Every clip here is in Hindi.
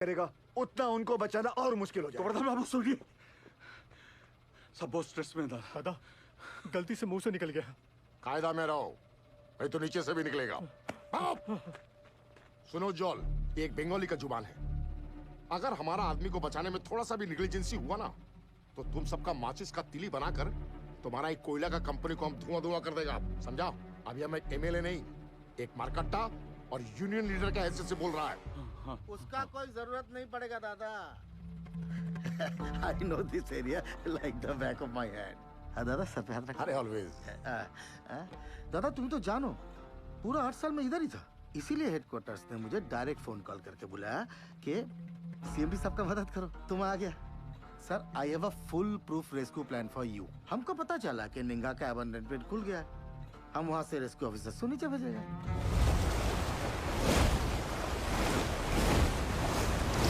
करेगा उतना उनको बचाना और मुश्किल हो जाएगा। गोवर्धन बाबू सुनिए, सब बहुत स्ट्रेस में था। दादा गलती से मुंह से निकल गया। कायदा में रहो, नहीं तो नीचे से भी निकलेगा। सुनो जॉल, ये एक बंगाली का जुबान है। अगर हमारा आदमी को बचाने में थोड़ा सा भी निग्लिजेंसी हुआ ना, तो तुम सबका माचिस का तिली बनाकर तुम्हारा एक कोयला का कंपनी को हम धुआं धुआं कर देगा, समझा? अभी हम एक एमएलए नहीं, एक मारकट्टा और यूनियन लीडर के हैसियत से बोल रहा है। उसका कोई जरूरत नहीं पड़ेगा दादा। I know this area like the back of my hand. हाँ दादा, सब पे हाथ रखो। अरे ऑलवेज। दादा तुम तो जानो, पूरा 8 साल में इधर ही था, इसीलिए हेडक्वार्टर्स ने मुझे डायरेक्ट फोन कॉल करके बुलाया कि सीएमडी साहब का मदद करो। तुम आ गया। Sir, I have a full proof rescue plan for you. हमको पता चला कि निंगा का अबंडन पेट खुल गया है, हम वहाँ से रेस्क्यू ऑफिसर को नीचे भेजेगा।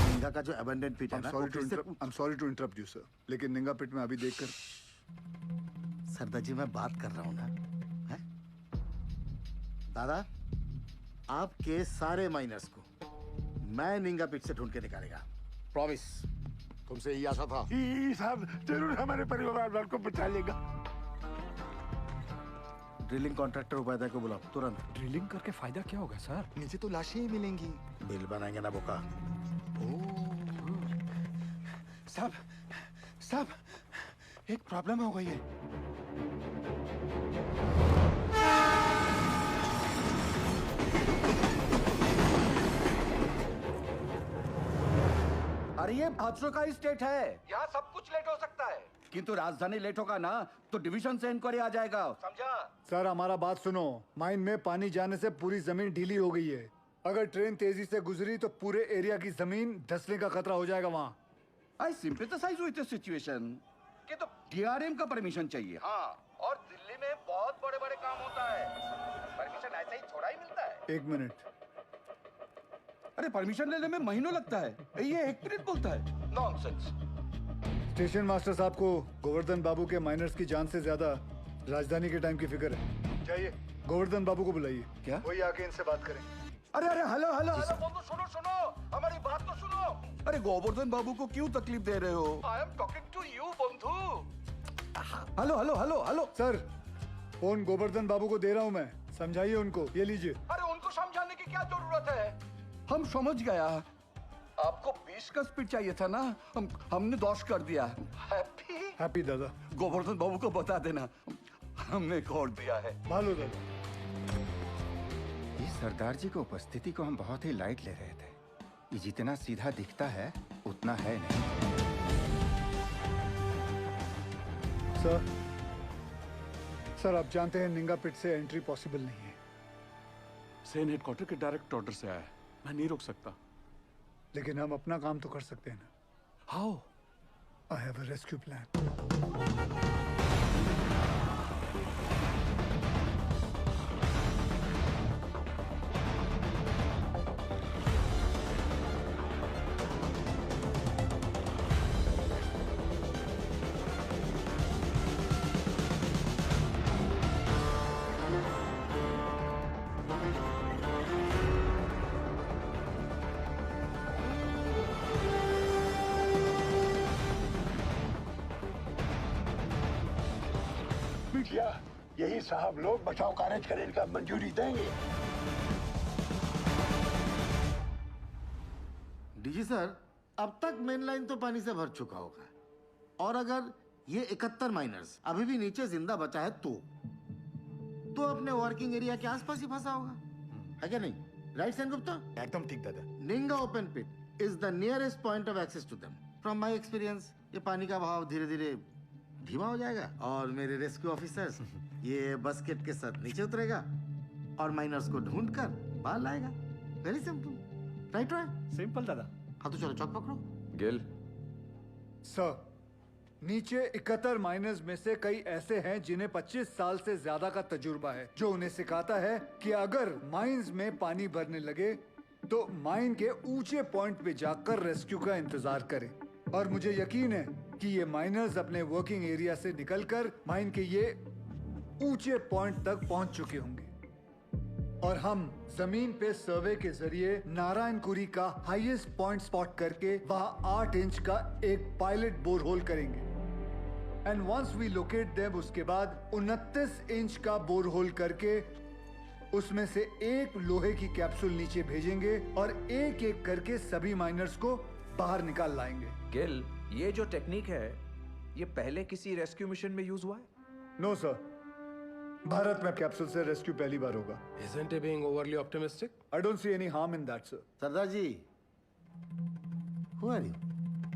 निंगा का जो अबंडन पिट है ना, I'm sorry to interrupt you, sir. लेकिन निंगा पिट में अभी देखकर सरदार जी मैं बात कर रहा हूँ ना, है? दादा आपके सारे माइनर्स को मैं निंगा पिट से ढूंढ के निकालेगा, प्रॉमिस। तुमसे यही आशा था। साहब जरूर हमारे परिवार वालों को बचा लेगा। ड्रिलिंग कॉन्ट्रैक्टर उपाध्याय को बुलाओ तुरंत। ड्रिलिंग करके फायदा क्या होगा सर? नीचे तो लाशें ही मिलेंगी। बिल बनाएंगे ना बोका। साहब साहब एक प्रॉब्लम हो गई है। अरे ये हादसों का स्टेट है, यहाँ सब कुछ लेट हो सकता है। किंतु राजधानी लेट होगा ना तो डिवीजन से इंक्वायरी आ जाएगा, समझा? सर हमारा बात सुनो, माइन में पानी जाने से पूरी जमीन ढीली हो गई है। अगर ट्रेन तेजी से गुजरी तो पूरे एरिया की जमीन धंसने का खतरा हो जाएगा वहाँ। आई सिंपैथाइज विद द सिचुएशन, कि तो डीआरएम का परमिशन चाहिए। हाँ, और दिल्ली में बहुत बड़े बड़े काम होता है, परमिशन ऐसे ही थोड़ा ही मिलता है। 1 मिनट। अरे परमिशन लेने में महीनों लगता है, ये 1 मिनट बोलता है। नॉनसेंस। स्टेशन मास्टर साहब को गोवर्धन बाबू के माइनर्स की जान से ज्यादा राजधानी के टाइम की फिक्र है। जाइए गोवर्धन बाबू को बुलाइए। क्या? वही आके इनसे बात करें। अरे अरे हेलो हेलो अरे बंधु सुनो सुनो, हमारी बात तो सुनो। अरे गोवर्धन बाबू को क्यों तकलीफ दे रहे हो? I am talking to you बंधु। Hello hello hello hello sir phone Govardhan Babu को दे रहा हूँ मैं, समझाइए उनको। ये लीजिए। अरे उनको समझाने की क्या जरूरत है? हम समझ गया, आपको 20 का स्पीड चाहिए था ना, हमने 10 कर दिया। हैप्पी? हैप्पी दादा। गोवर्धन बाबू को बता देना हमने खोल दिया है। भालो दादा। इस सरदार जी की उपस्थिति को हम बहुत ही लाइट ले रहे थे। ये जितना सीधा दिखता है उतना है नहीं। सर आप जानते हैं निंगा पिट से एंट्री पॉसिबल नहीं है। सेन हेडक्वार्टर के डायरेक्ट ऑर्डर से आया है, मैं नहीं रोक सकता। लेकिन हम अपना काम तो कर सकते हैं ना। How? I have a rescue plan. यही साहब लोग बचाव कार्य करने का मंजूरी देंगे। डीजी सर, अब तक मेन लाइन तो पानी से भर चुका होगा, और अगर ये 71 माइनर्स अभी भी नीचे जिंदा बचा है तो अपने वर्किंग एरिया के आसपास ही फंसा होगा, है क्या नहीं? राइट सेन गुप्ता? एकदम ठीक दादा। Ninga open pit is the nearest point of access to them. From my experience ये पानी का बहाव धीरे धीरे धीमा हो जाएगा और मेरे रेस्क्यू ऑफिसर्स ये बस्केट के साथ नीचे उतरेगा और माइनर्स को ढूंढ कर बाहर लाएगा। Very simple, right? सिंपल दादा। हाँ तो चलो चौक पकड़ो। गिल, सर नीचे 71 माइनर्स में से कई ऐसे हैं जिन्हें 25 साल से ज्यादा का तजुर्बा है, जो उन्हें सिखाता है कि अगर माइंस में पानी भरने लगे तो माइन के ऊंचे पॉइंट पे जाकर रेस्क्यू का इंतजार करें। और मुझे यकीन है कि ये माइनर्स अपने वर्किंग एरिया से निकलकर माइन के ये ऊंचे पॉइंट तक पहुंच चुके होंगे। और हम जमीन पे सर्वे के जरिए नारायणकुरी का हाईएस्ट पॉइंट स्पॉट करके वहां 8 इंच का एक पायलट बोरहोल करेंगे। And once we locate them, उसके बाद 29 इंच का बोरहोल करके उसमें से एक लोहे की कैप्सूल नीचे भेजेंगे और एक एक करके सभी माइनर्स को बाहर निकाल लाएंगे। गिल, ये जो टेक्निक है ये पहले किसी रेस्क्यू मिशन में यूज हुआ है? नो सर, भारत में कैप्सूल से रेस्क्यू पहली बार होगा। Isn't he being overly optimistic? I don't see any harm in that, sir. Sardar ji, who are you?